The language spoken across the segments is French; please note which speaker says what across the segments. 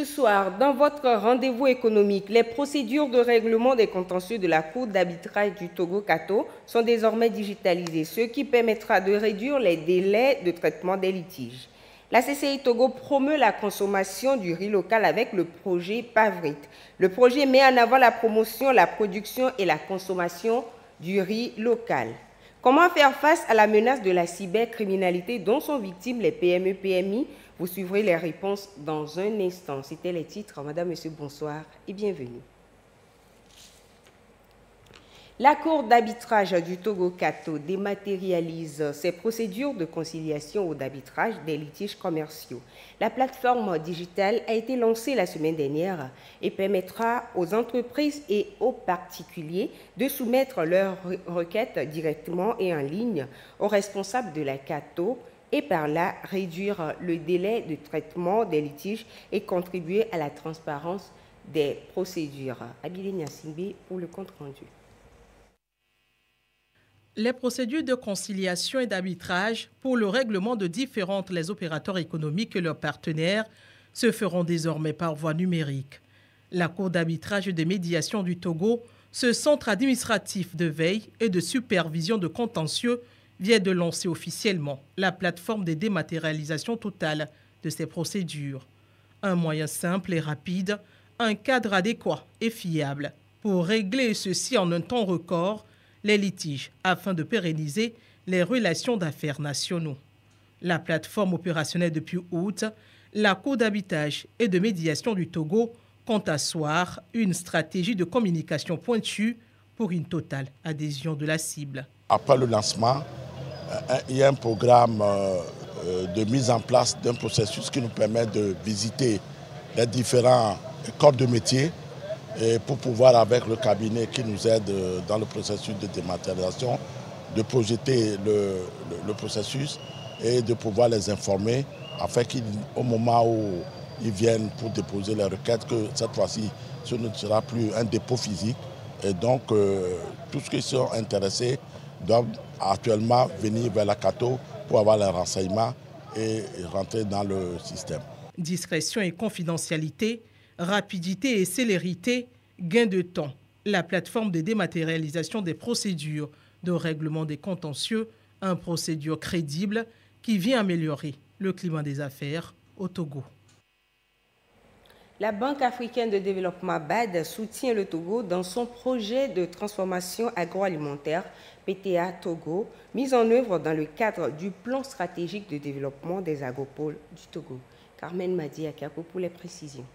Speaker 1: Ce soir, dans votre rendez-vous économique, les procédures de règlement des contentieux de la Cour d'arbitrage du Togo-Kato sont désormais digitalisées, ce qui permettra de réduire les délais de traitement des litiges. La CCI Togo promeut la consommation du riz local avec le projet PAVRIT. Le projet met en avant la promotion, la production et la consommation du riz local. Comment faire face à la menace de la cybercriminalité dont sont victimes les PME-PMI? Vous suivrez les réponses dans un instant. C'était les titres. Madame, Monsieur, bonsoir et bienvenue. La Cour d'arbitrage du Togo-Kato dématérialise ses procédures de conciliation ou d'arbitrage des litiges commerciaux. La plateforme digitale a été lancée la semaine dernière et permettra aux entreprises et aux particuliers de soumettre leurs requêtes directement et en ligne aux responsables de la Kato et par là réduire le délai de traitement des litiges et contribuer à la transparence des procédures. Abili Nyassimbe pour le compte rendu.
Speaker 2: Les procédures de conciliation et d'arbitrage pour le règlement de différentes les opérateurs économiques et leurs partenaires se feront désormais par voie numérique. La Cour d'arbitrage et de médiation du Togo, ce centre administratif de veille et de supervision de contentieux, vient de lancer officiellement la plateforme de dématérialisation totale de ces procédures. Un moyen simple et rapide, un cadre adéquat et fiable pour régler ceci en un temps record, les litiges, afin de pérenniser les relations d'affaires nationaux. La plateforme opérationnelle depuis août, la Cour d'arbitrage et de médiation du Togo compte asseoir une stratégie de communication pointue pour une totale adhésion de la cible.
Speaker 3: Après le lancement, il y a un programme de mise en place d'un processus qui nous permet de visiter les différents corps de métier et pour pouvoir, avec le cabinet qui nous aide dans le processus de dématérialisation, de projeter le processus et de pouvoir les informer afin qu'au moment où ils viennent pour déposer les requêtes, que cette fois-ci, ce ne sera plus un dépôt physique. Et donc, tous ceux qui sont intéressés doivent actuellement venir vers la Kato pour avoir les renseignements et rentrer dans le système.
Speaker 2: Discrétion et confidentialité, rapidité et célérité, gain de temps. La plateforme de dématérialisation des procédures de règlement des contentieux, une procédure crédible qui vient améliorer le climat des affaires au Togo.
Speaker 1: La Banque africaine de développement BAD soutient le Togo dans son projet de transformation agroalimentaire PTA Togo, mis en œuvre dans le cadre du plan stratégique de développement des agropoles du Togo. Carmen Madi Akapo pour les précisions.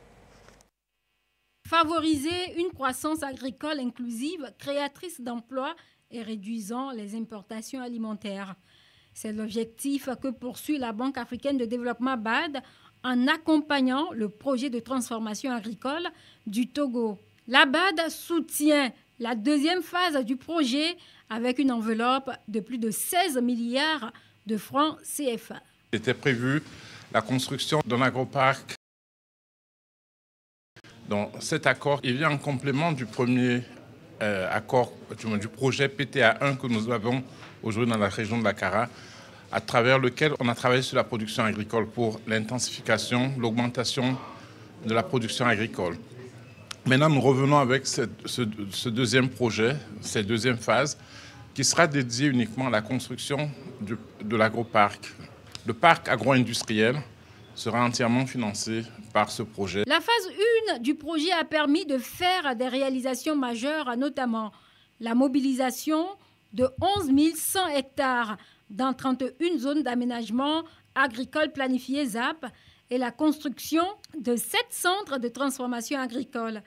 Speaker 4: Favoriser une croissance agricole inclusive, créatrice d'emplois et réduisant les importations alimentaires. C'est l'objectif que poursuit la Banque africaine de développement BAD en accompagnant le projet de transformation agricole du Togo. La BAD soutient la deuxième phase du projet avec une enveloppe de plus de 16 milliards de francs CFA.
Speaker 5: Il était prévu la construction d'un agroparc. Donc cet accord, il vient en complément du premier accord, du projet PTA1 que nous avons aujourd'hui dans la région de la Kara, à travers lequel on a travaillé sur la production agricole pour l'intensification, l'augmentation de la production agricole. Maintenant, nous revenons avec ce deuxième projet, cette deuxième phase, qui sera dédiée uniquement à la construction de l'agroparc. Le parc agro-industriel sera entièrement financé par ce projet.
Speaker 4: La phase 1 du projet a permis de faire des réalisations majeures, notamment la mobilisation de 11 100 hectares dans 31 zones d'aménagement agricole planifiées ZAP et la construction de 7 centres de transformation agricole.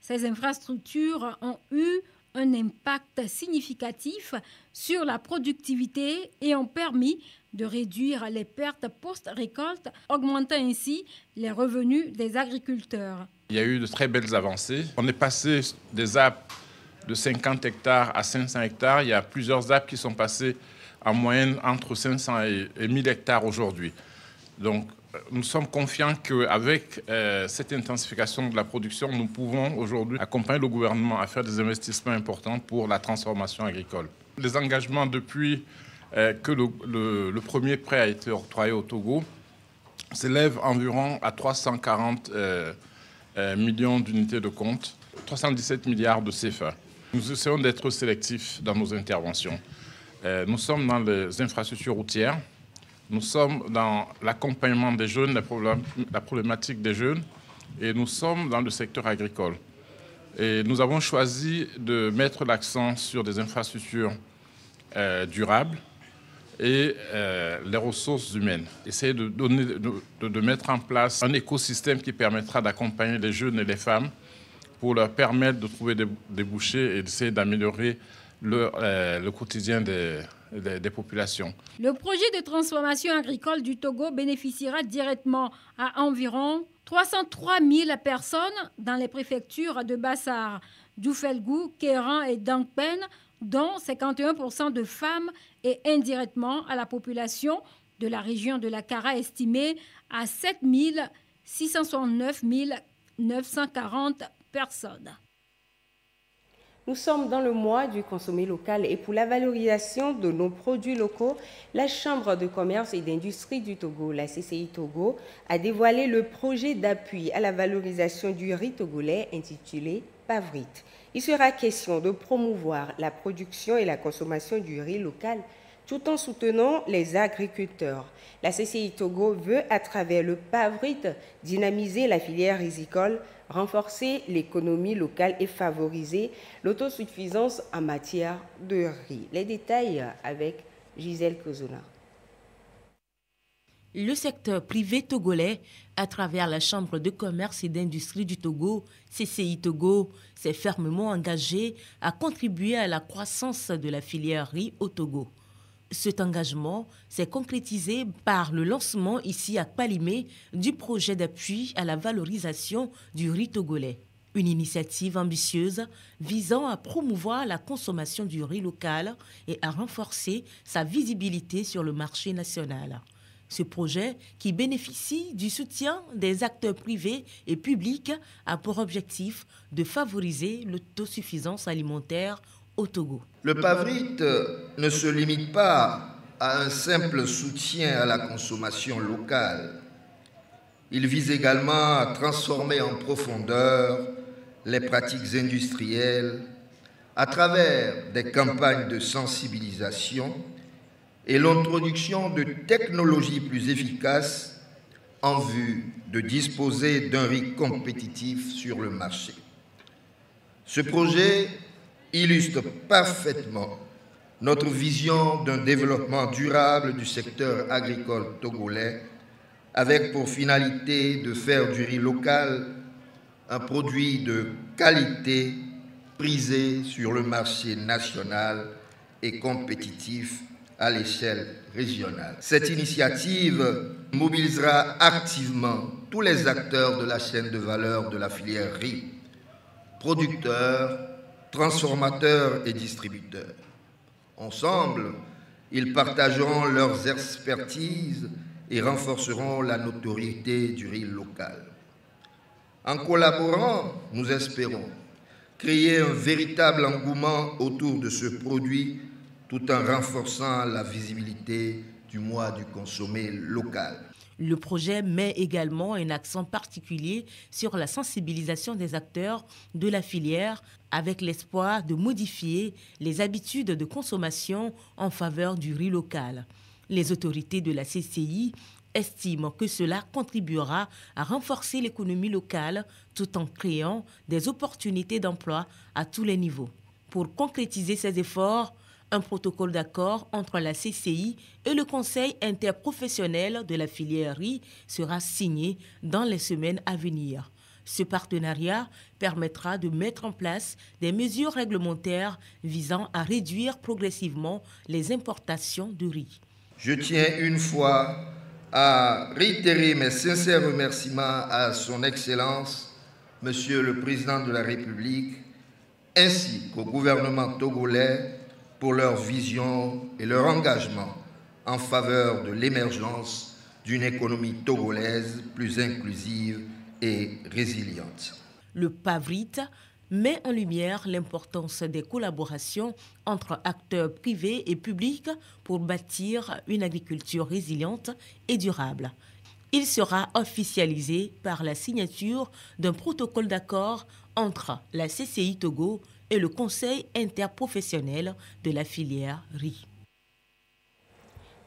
Speaker 4: Ces infrastructures ont eu un impact significatif sur la productivité et ont permis de réduire les pertes post-récolte, augmentant ainsi les revenus des agriculteurs.
Speaker 5: Il y a eu de très belles avancées. On est passé des ZAP de 50 hectares à 500 hectares. Il y a plusieurs ZAP qui sont passés en moyenne entre 500 et 1000 hectares aujourd'hui. Donc, nous sommes confiants qu'avec cette intensification de la production, nous pouvons aujourd'hui accompagner le gouvernement à faire des investissements importants pour la transformation agricole. Les engagements depuis que le premier prêt a été octroyé au Togo, s'élève environ à 340 millions d'unités de compte, 317 milliards de CFA. Nous essayons d'être sélectifs dans nos interventions. Nous sommes dans les infrastructures routières, nous sommes dans l'accompagnement des jeunes, la problématique des jeunes, et nous sommes dans le secteur agricole. Et nous avons choisi de mettre l'accent sur des infrastructures durables et les ressources humaines. Essayer de mettre en place un écosystème qui permettra d'accompagner les jeunes et les femmes pour leur permettre de trouver des débouchés et d'essayer d'améliorer le quotidien des populations.
Speaker 4: Le projet de transformation agricole du Togo bénéficiera directement à environ 303 000 personnes dans les préfectures de Bassar, Djouffelgou, Kéran et Dangpen, dont 51% de femmes, et indirectement à la population de la région de la Kara estimée à 7 669 940 personnes.
Speaker 1: Nous sommes dans le mois du consommé local et pour la valorisation de nos produits locaux, la Chambre de commerce et d'industrie du Togo, la CCI Togo, a dévoilé le projet d'appui à la valorisation du riz togolais intitulé PAVRIT. Il sera question de promouvoir la production et la consommation du riz local tout en soutenant les agriculteurs. La CCI Togo veut, à travers le PAVRIT, dynamiser la filière rizicole, renforcer l'économie locale et favoriser l'autosuffisance en matière de riz. Les détails avec Gisèle Kozona.
Speaker 6: Le secteur privé togolais, à travers la Chambre de commerce et d'industrie du Togo, CCI Togo, s'est fermement engagé à contribuer à la croissance de la filière riz au Togo. Cet engagement s'est concrétisé par le lancement ici à Kpalimé du projet d'appui à la valorisation du riz togolais. Une initiative ambitieuse visant à promouvoir la consommation du riz local et à renforcer sa visibilité sur le marché national. Ce projet, qui bénéficie du soutien des acteurs privés et publics, a pour objectif de favoriser l'autosuffisance alimentaire au Togo.
Speaker 7: Le PAVRIT ne se limite pas à un simple soutien à la consommation locale. Il vise également à transformer en profondeur les pratiques industrielles à travers des campagnes de sensibilisation et l'introduction de technologies plus efficaces en vue de disposer d'un riz compétitif sur le marché. Ce projet illustre parfaitement notre vision d'un développement durable du secteur agricole togolais avec pour finalité de faire du riz local un produit de qualité prisé sur le marché national et compétitif à l'échelle régionale. Cette initiative mobilisera activement tous les acteurs de la chaîne de valeur de la filière riz, producteurs, transformateurs et distributeurs. Ensemble, ils partageront leurs expertises et renforceront la notoriété du riz local. En collaborant, nous espérons créer un véritable engouement autour de ce produit tout en renforçant la visibilité du mois du consommé local.
Speaker 6: Le projet met également un accent particulier sur la sensibilisation des acteurs de la filière avec l'espoir de modifier les habitudes de consommation en faveur du riz local. Les autorités de la CCI estiment que cela contribuera à renforcer l'économie locale tout en créant des opportunités d'emploi à tous les niveaux. Pour concrétiser ces efforts, un protocole d'accord entre la CCI et le Conseil interprofessionnel de la filière riz sera signé dans les semaines à venir. Ce partenariat permettra de mettre en place des mesures réglementaires visant à réduire progressivement les importations de riz.
Speaker 7: Je tiens une fois à réitérer mes sincères remerciements à son Excellence, Monsieur le Président de la République, ainsi qu'au gouvernement togolais pour leur vision et leur engagement en faveur de l'émergence d'une économie togolaise plus inclusive et résiliente.
Speaker 6: Le PAVRIT met en lumière l'importance des collaborations entre acteurs privés et publics pour bâtir une agriculture résiliente et durable. Il sera officialisé par la signature d'un protocole d'accord entre la CCI Togo et le Conseil interprofessionnel de la filière riz.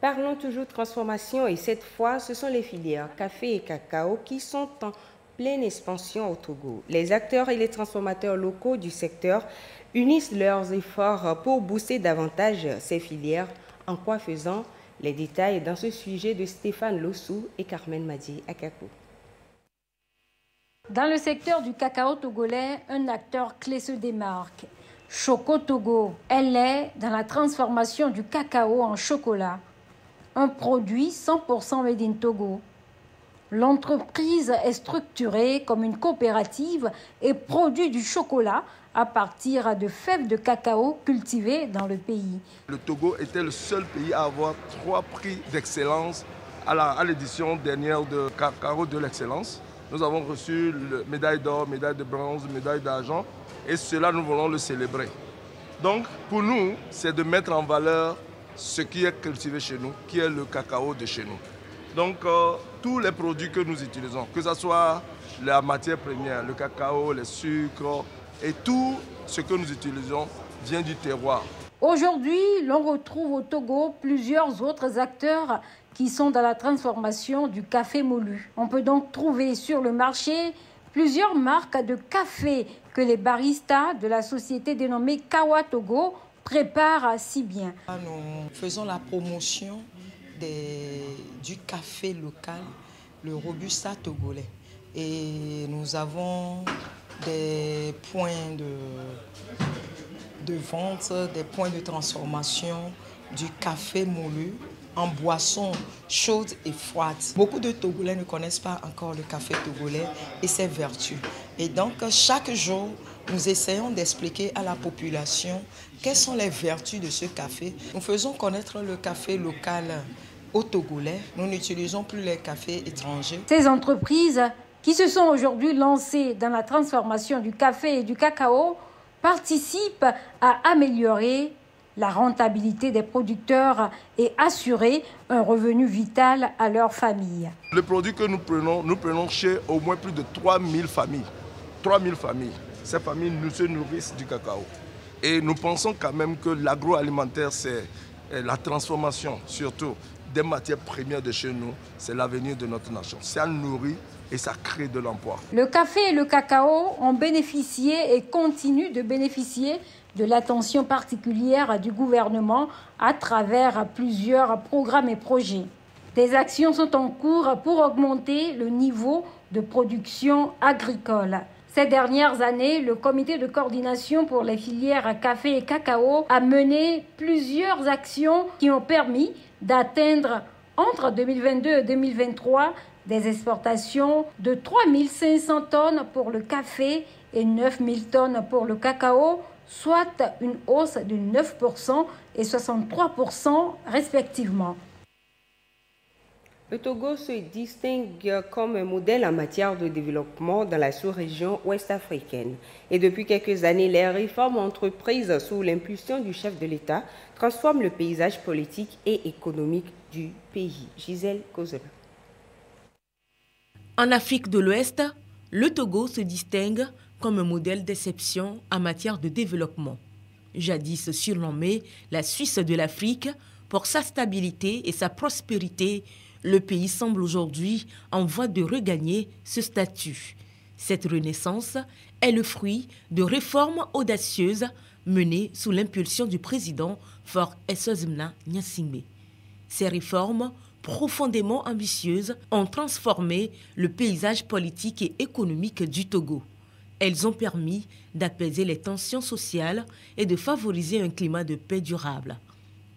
Speaker 1: Parlons toujours transformation et cette fois, ce sont les filières café et cacao qui sont en pleine expansion au Togo. Les acteurs et les transformateurs locaux du secteur unissent leurs efforts pour booster davantage ces filières. En quoi faisant? Les détails dans ce sujet de Stéphane Lossou et Carmen Madi Akakou.
Speaker 4: Dans le secteur du cacao togolais, un acteur clé se démarque. Choco Togo, elle est dans la transformation du cacao en chocolat, un produit 100% made in Togo. L'entreprise est structurée comme une coopérative et produit du chocolat à partir de fèves de cacao cultivées dans le pays.
Speaker 8: Le Togo était le seul pays à avoir 3 prix d'excellence à l'édition dernière de Cacao de l'excellence. Nous avons reçu la médaille d'or, médaille de bronze, médaille d'argent et cela nous voulons le célébrer. Donc pour nous, c'est de mettre en valeur ce qui est cultivé chez nous, qui est le cacao de chez nous. Donc tous les produits que nous utilisons, que ce soit la matière première, le cacao, les sucres et tout ce que nous utilisons vient du terroir.
Speaker 4: Aujourd'hui, l'on retrouve au Togo plusieurs autres acteurs qui sont dans la transformation du café moulu. On peut donc trouver sur le marché plusieurs marques de café que les baristas de la société dénommée Kawa Togo préparent si bien.
Speaker 9: Nous faisons la promotion du café local, le Robusta togolais. Et nous avons des points de vente, des points de transformation du café moulu en boissons chaudes et froides. Beaucoup de Togolais ne connaissent pas encore le café togolais et ses vertus. Et donc, chaque jour, nous essayons d'expliquer à la population quelles sont les vertus de ce café. Nous faisons connaître le café local aux Togolais. Nous n'utilisons plus les cafés étrangers.
Speaker 4: Ces entreprises qui se sont aujourd'hui lancées dans la transformation du café et du cacao participent à améliorer la rentabilité des producteurs et assurer un revenu vital à leurs familles.
Speaker 8: Le produit que nous prenons chez au moins plus de 3000 familles. 3000 familles. Ces familles nous se nourrissent du cacao. Et nous pensons quand même que l'agroalimentaire, c'est la transformation, surtout des matières premières de chez nous. C'est l'avenir de notre nation. Ça nourrit et ça crée de l'emploi.
Speaker 4: Le café et le cacao ont bénéficié et continuent de bénéficier de l'attention particulière du gouvernement à travers plusieurs programmes et projets. Des actions sont en cours pour augmenter le niveau de production agricole. Ces dernières années, le comité de coordination pour les filières café et cacao a mené plusieurs actions qui ont permis d'atteindre entre 2022 et 2023 des exportations de 3500 tonnes pour le café et 9000 tonnes pour le cacao, soit une hausse de 9% et 63% respectivement.
Speaker 1: Le Togo se distingue comme un modèle en matière de développement dans la sous-région ouest-africaine. Et depuis quelques années, les réformes entreprises sous l'impulsion du chef de l'État transforment le paysage politique et économique du pays. Gisèle Kozela.
Speaker 6: En Afrique de l'Ouest, le Togo se distingue comme un modèle d'exception en matière de développement. Jadis surnommé la Suisse de l'Afrique, pour sa stabilité et sa prospérité, le pays semble aujourd'hui en voie de regagner ce statut. Cette renaissance est le fruit de réformes audacieuses menées sous l'impulsion du président Faure Essozimna Gnassingbé. Ces réformes, profondément ambitieuses, ont transformé le paysage politique et économique du Togo. Elles ont permis d'apaiser les tensions sociales et de favoriser un climat de paix durable.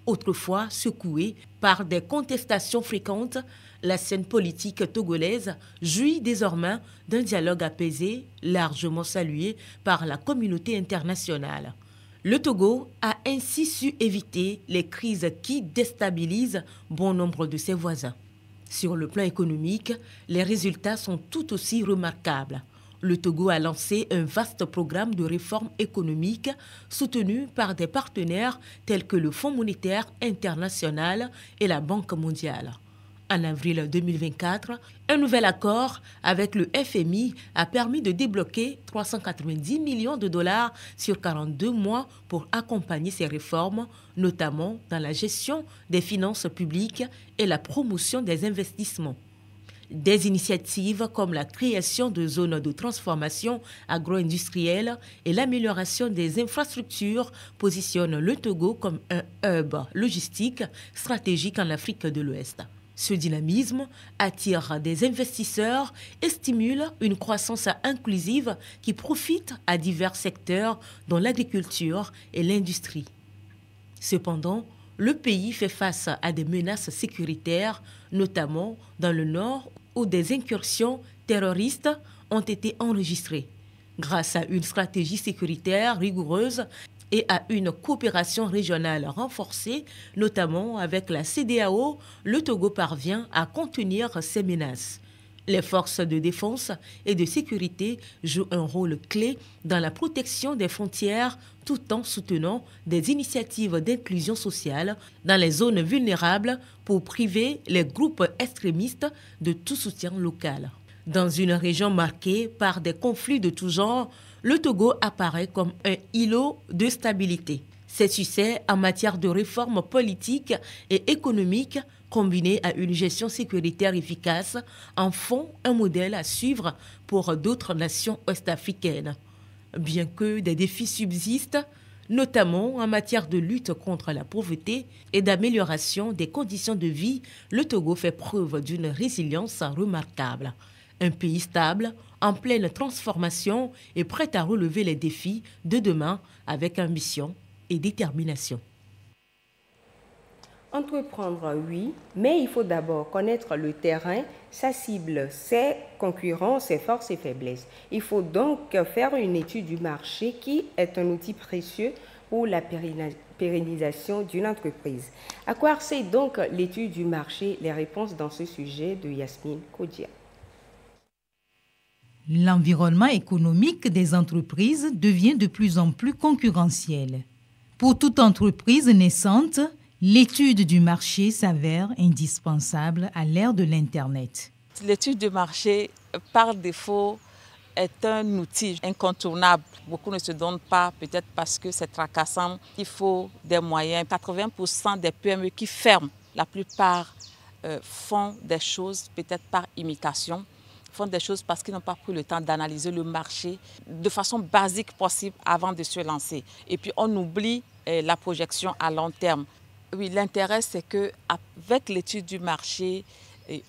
Speaker 6: Autrefois secouée par des contestations fréquentes, la scène politique togolaise jouit désormais d'un dialogue apaisé, largement salué par la communauté internationale. Le Togo a ainsi su éviter les crises qui déstabilisent bon nombre de ses voisins. Sur le plan économique, les résultats sont tout aussi remarquables. Le Togo a lancé un vaste programme de réformes économiques soutenu par des partenaires tels que le Fonds monétaire international et la Banque mondiale. En avril 2024, un nouvel accord avec le FMI a permis de débloquer 390 millions de dollars sur 42 mois pour accompagner ces réformes, notamment dans la gestion des finances publiques et la promotion des investissements. Des initiatives comme la création de zones de transformation agro-industrielle et l'amélioration des infrastructures positionnent le Togo comme un hub logistique stratégique en Afrique de l'Ouest. Ce dynamisme attire des investisseurs et stimule une croissance inclusive qui profite à divers secteurs dont l'agriculture et l'industrie. Cependant, le pays fait face à des menaces sécuritaires, notamment dans le nord où des incursions terroristes ont été enregistrées. Grâce à une stratégie sécuritaire rigoureuse et à une coopération régionale renforcée, notamment avec la CEDEAO, le Togo parvient à contenir ces menaces. Les forces de défense et de sécurité jouent un rôle clé dans la protection des frontières tout en soutenant des initiatives d'inclusion sociale dans les zones vulnérables pour priver les groupes extrémistes de tout soutien local. Dans une région marquée par des conflits de tout genre, le Togo apparaît comme un îlot de stabilité. Ses succès en matière de réformes politiques et économiques, combinés à une gestion sécuritaire efficace, en font un modèle à suivre pour d'autres nations ouest-africaines. Bien que des défis subsistent, notamment en matière de lutte contre la pauvreté et d'amélioration des conditions de vie, le Togo fait preuve d'une résilience remarquable. Un pays stable, en pleine transformation et prêt à relever les défis de demain avec ambition et détermination.
Speaker 1: Entreprendre, oui, mais il faut d'abord connaître le terrain, sa cible, ses concurrents, ses forces et faiblesses. Il faut donc faire une étude du marché qui est un outil précieux pour la pérennisation d'une entreprise. À quoi sert donc l'étude du marché? Les réponses dans ce sujet de Yasmine Kodia.
Speaker 10: L'environnement économique des entreprises devient de plus en plus concurrentiel. Pour toute entreprise naissante, l'étude du marché s'avère indispensable à l'ère de l'Internet.
Speaker 11: L'étude du marché, par défaut, est un outil incontournable. Beaucoup ne se donnent pas, peut-être parce que c'est tracassant. Il faut des moyens. 80% des PME qui ferment, la plupart font des choses peut-être par imitation, font des choses parce qu'ils n'ont pas pris le temps d'analyser le marché de façon basique possible avant de se lancer. Et puis on oublie la projection à long terme. Oui, l'intérêt, c'est qu'avec l'étude du marché,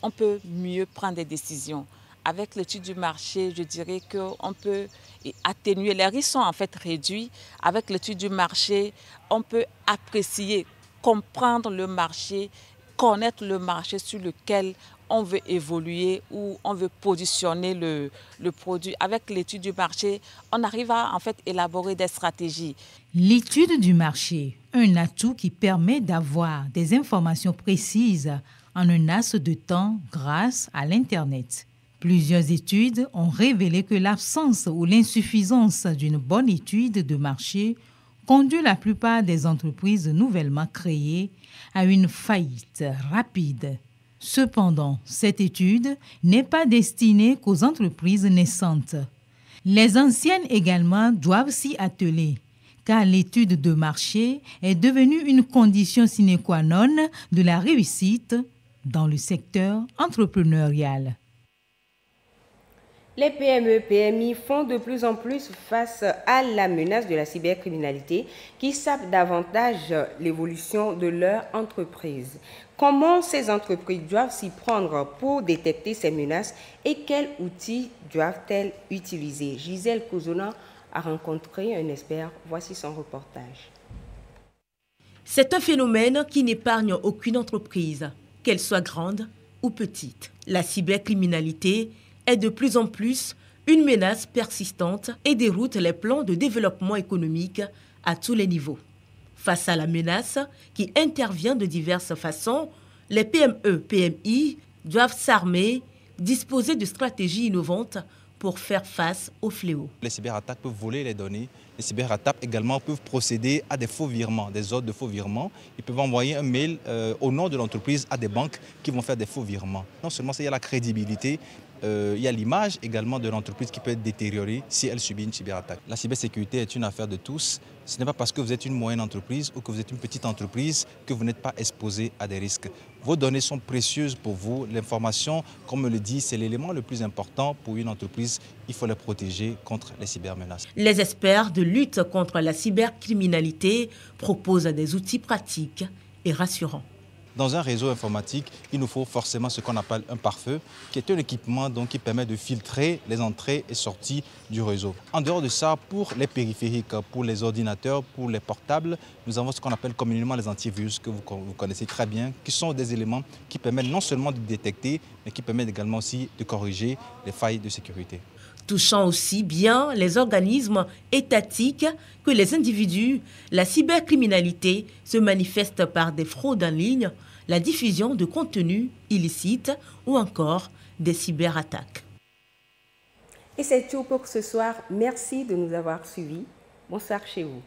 Speaker 11: on peut mieux prendre des décisions. Avec l'étude du marché, je dirais qu'on peut atténuer. Les risques sont en fait réduits. Avec l'étude du marché, on peut apprécier, comprendre le marché, connaître le marché sur lequel on veut évoluer ou on veut positionner le produit. Avec l'étude du marché, on arrive à en fait élaborer des stratégies.
Speaker 10: L'étude du marché, un atout qui permet d'avoir des informations précises en un laps de temps grâce à l'Internet. Plusieurs études ont révélé que l'absence ou l'insuffisance d'une bonne étude de marché conduit la plupart des entreprises nouvellement créées à une faillite rapide. Cependant, cette étude n'est pas destinée qu'aux entreprises naissantes. Les anciennes également doivent s'y atteler, car l'étude de marché est devenue une condition sine qua non de la réussite dans le secteur entrepreneurial.
Speaker 1: Les PME, PMI font de plus en plus face à la menace de la cybercriminalité qui sape davantage l'évolution de leur entreprise. Comment ces entreprises doivent s'y prendre pour détecter ces menaces et quels outils doivent-elles utiliser? Gisèle Kozona a rencontré un expert. Voici son reportage.
Speaker 6: C'est un phénomène qui n'épargne aucune entreprise, qu'elle soit grande ou petite. La cybercriminalité est de plus en plus une menace persistante et déroute les plans de développement économique à tous les niveaux. Face à la menace qui intervient de diverses façons, les PME, PMI doivent s'armer, disposer de stratégies innovantes pour faire face au fléau.
Speaker 12: Les cyberattaques peuvent voler les données. Les cyberattaques également peuvent procéder à des faux virements, des ordres de faux virements. Ils peuvent envoyer un mail au nom de l'entreprise à des banques qui vont faire des faux virements. Non seulement il y a la crédibilité, il y a l'image également de l'entreprise qui peut être détériorée si elle subit une cyberattaque. La cybersécurité est une affaire de tous. Ce n'est pas parce que vous êtes une moyenne entreprise ou que vous êtes une petite entreprise que vous n'êtes pas exposé à des risques. Vos données sont précieuses pour vous. L'information, comme on le dit, c'est l'élément le plus important pour une entreprise. Il faut les protéger contre les cybermenaces.
Speaker 6: Les experts de lutte contre la cybercriminalité proposent des outils pratiques et rassurants.
Speaker 12: Dans un réseau informatique, il nous faut forcément ce qu'on appelle un pare-feu, qui est un équipement donc, qui permet de filtrer les entrées et sorties du réseau. En dehors de ça, pour les périphériques, pour les ordinateurs, pour les portables, nous avons ce qu'on appelle communément les antivirus, que vous connaissez très bien, qui sont des éléments qui permettent non seulement de détecter, mais qui permettent également aussi de corriger les failles de sécurité.
Speaker 6: Touchant aussi bien les organismes étatiques que les individus, la cybercriminalité se manifeste par des fraudes en ligne, la diffusion de contenus illicites ou encore des cyberattaques.
Speaker 1: Et c'est tout pour ce soir. Merci de nous avoir suivis. Bonsoir chez vous.